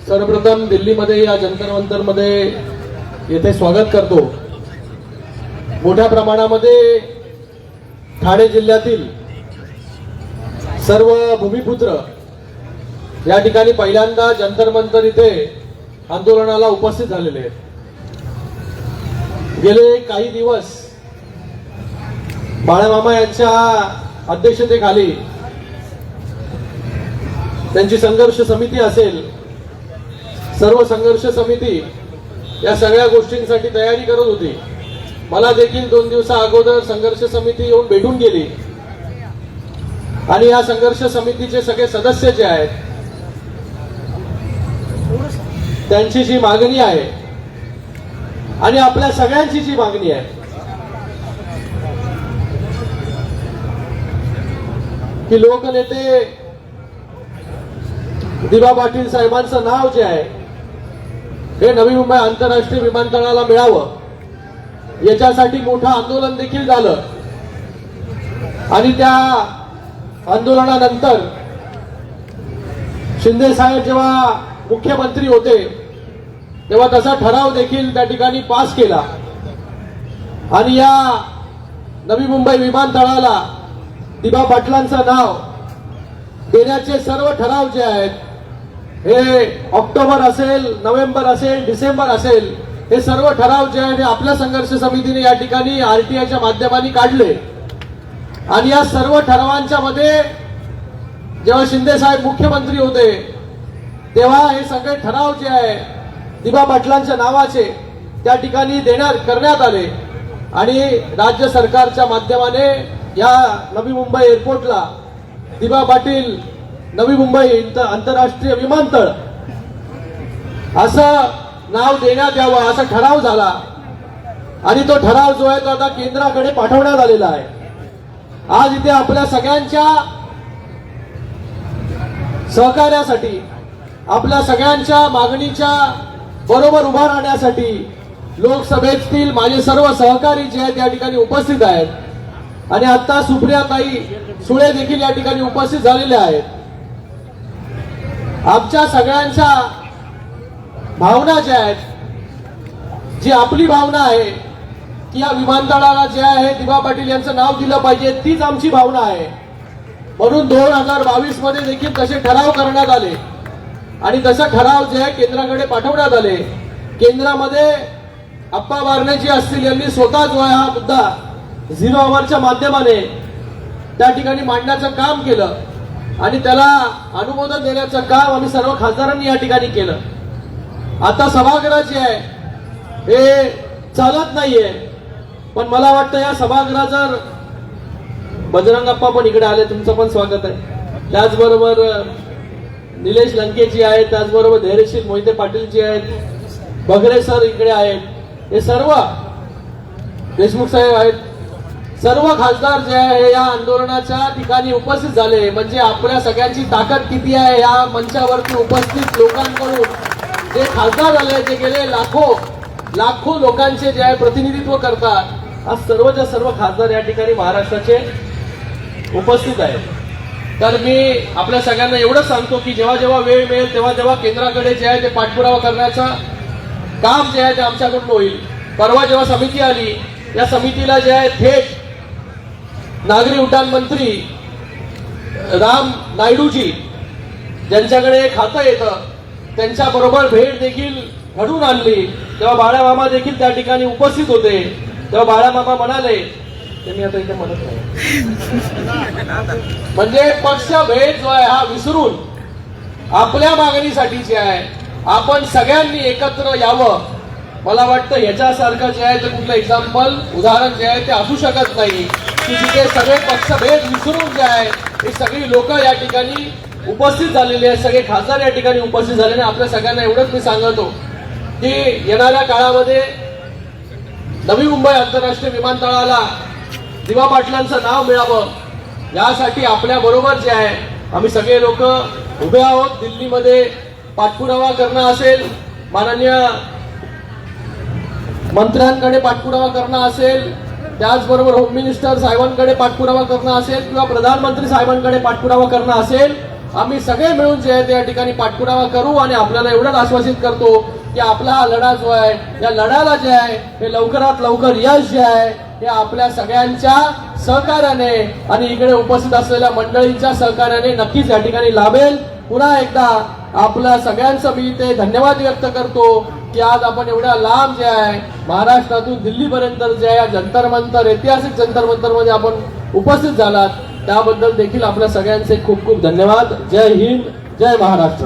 सर्वप्रथम दिल्लीमध्ये या जंतर मंतरमध्ये येथे स्वागत करतो। मोठ्या प्रमाणामध्ये ठाणे जिल्ह्यातील सर्व भूमिपुत्र या ठिकाणी पहिल्यांदा जंतर मंतर इथे आंदोलनाला उपस्थित झालेले आहेत। गेले काही दिवस बाळामामा यांच्या अध्यक्षतेखाली त्यांची संघर्ष समिती असेल, सर्व संघर्ष समिती या सगळ्या गोष्टींसाठी तयारी करत होती। मला देखील 2 दिवसा अगोदर संघर्ष समिती येऊन भेटून गेली आणि या संघर्ष समितीचे सगळे सदस्य जे आहेत त्यांची जी मागणी आहे आणि आपल्या सगळ्यांची जी मागणी आहे की लोकनेते दिबा पाटील साहेबांचं नाव जे आहे हे नवी मुंबई आंतरराष्ट्रीय विमानतळाला मिळावं याच्यासाठी मोठं आंदोलन देखील झालं। आणि त्या आंदोलनानंतर शिंदे साहेब जेव्हा मुख्यमंत्री होते तेव्हा तसा ठराव देखील त्या ठिकाणी पास केला आणि या नवी मुंबई विमानतळाला दिबा पाटलांचं नाव देण्याचे सर्व ठराव जे आहेत हे ऑक्टोबर असेल, नोव्हेंबर असेल, डिसेंबर असेल, हे सर्व ठराव जे आहेत आपल्या संघर्ष समितीने या ठिकाणी आरटीआयच्या माध्यमाने काढले। आणि या सर्व ठरावांच्या मध्ये जेव्हा शिंदे साहेब मुख्यमंत्री होते तेव्हा हे सगळे ठराव जे आहे दिबा पाटलांच्या नावाचे त्या ठिकाणी करण्यात आले आणि राज्य सरकारच्या माध्यमाने या नवी मुंबई एअरपोर्टला दिबा पाटील नवी मुंबई आंतरराष्ट्रीय विमानतळ असं नाव देण्यात यावं असा ठराव झाला आणि तो ठराव जो आहे तो आता केंद्राकडे पाठवण्यात आलेला आहे। आज इथे आपल्या सगळ्यांच्या सहकार्यासाठी, आपल्या सगळ्यांच्या मागणीच्या बरोबर उभा राहण्यासाठी लोकसभेतील माझे सर्व सहकारी जे आहेत या ठिकाणी उपस्थित आहेत आणि आता सुप्रियाताई सुळे देखील या ठिकाणी उपस्थित झालेले आहेत। आमच्या सगळ्यांच्या भावना ज्या आहेत, जी आपली भावना आहे की या विमानतळाला जे आहे दिबा पाटील यांचं नाव दिलं पाहिजे, तीच आमची भावना आहे। म्हणून 2022 मध्ये देखील तसे ठराव करण्यात आले आणि तसा ठराव जे आहे केंद्राकडे पाठवण्यात आले। केंद्रामध्ये अप्पा बारणे जी असतील यांनी स्वतः जो आहे हा मुद्दा 0 आवरच्या माध्यमाने त्या ठिकाणी मांडण्याचं काम केलं आणि त्याला अनुमोदन देण्याचं काम आम्ही सर्व खासदारांनी या ठिकाणी केलं। आता सभागृह जे आहे हे चालत नाहीये, पण मला वाटतं या सभागृह जर बजरंगप्पा पण इकडे आले, तुमचं पण स्वागत आहे, त्याचबरोबर निलेश लंकेजी आहेत, त्याचबरोबर धैर्यशील मोहिते पाटील जी आहेत, बगरे सर इकडे आहेत, हे सर्व देशमुख साहेब आहेत, सर्व खासदार जे आहे या आंदोलनाच्या ठिकाणी उपस्थित झाले। म्हणजे आपल्या सगळ्यांची ताकद किती आहे या मंचावरती उपस्थित लोकांकडून जे खासदार झाले, जे गेले लाखो लोकांचे जे आहे प्रतिनिधित्व करतात, आज सर्वच्या सर्व खासदार या ठिकाणी महाराष्ट्राचे उपस्थित आहेत। तर मी आपल्या सगळ्यांना एवढं सांगतो की जेव्हा जेव्हा वेळ मिळेल तेव्हा केंद्राकडे जे आहे ते पाठपुरावा करण्याचा काम जे आहे ते आमच्याकडून होईल। परवा जेव्हा समिती आली, या समितीला जे आहे थेट नागरी उड्डाण मंत्री राम नायडूजी ज्यांच्याकडे खातं येतं त्यांच्या बरोबर भेट देखील घडून आणली। तेव्हा बाळामामा देखील त्या ठिकाणी उपस्थित होते। तेव्हा बाळामामा म्हणाले, त्यांनी आता इथे म्हणत नाही, म्हणजे पक्षभेद जो आहे हा विसरून आपल्या मागणीसाठी जे आहे आपण सगळ्यांनी एकत्र यावं। मला वाटतं याच्यासारखं जे आहे ते कुठलं एक्झाम्पल उदाहरण जे आहे ते असू शकत नाही की जिथे सगळे पक्षभेद विसरून जे आहे हे सगळी लोक या ठिकाणी उपस्थित झालेली आहेत, सगळे खासदार या ठिकाणी उपस्थित झालेले। आपल्या सगळ्यांना एवढंच मी सांगतो की येणाऱ्या काळामध्ये नवी मुंबई आंतरराष्ट्रीय विमानतळाला दिबा पाटलांचं नाव मिळावं यासाठी आपल्या बरोबर जे आहे आम्ही सगळे लोक उभे आहोत। दिल्लीमध्ये पाठपुरावा करणं असेल, माननीय मंत्र्यांकडे पाठपुरावा करणं असेल, त्याचबरोबर होम मिनिस्टर साहेबांकडे पाठपुरावा करणं असेल किंवा प्रधानमंत्री साहेबांकडे पाठपुरावा करणं असेल, आम्ही सगळे मिळून जे आहे ते या ठिकाणी पाठपुरावा करू आणि आपल्याला एवढंच आश्वासित करतो की आपला हा लढा जो आहे या लढ्याला जे आहे हे लवकरात लवकर यश जे आहे हे आपल्या सगळ्यांच्या सहकार्याने आणि इकडे उपस्थित असलेल्या मंडळींच्या सहकार्याने नक्कीच या ठिकाणी लाभेल. पुन्हा एकदा आपल्या सगळ्यांचं मी ते धन्यवाद व्यक्त करतो की आज आपण एवढ्या लांब जे आहे महाराष्ट्रातून दिल्लीपर्यंत जे आहे जंतर मंतर ऐतिहासिक जंतर मंतर मध्ये आपण उपस्थित झालात त्याबद्दल देखील आपल्या सगळ्यांचे खूप खूप धन्यवाद. जय हिंद, जय महाराष्ट्र.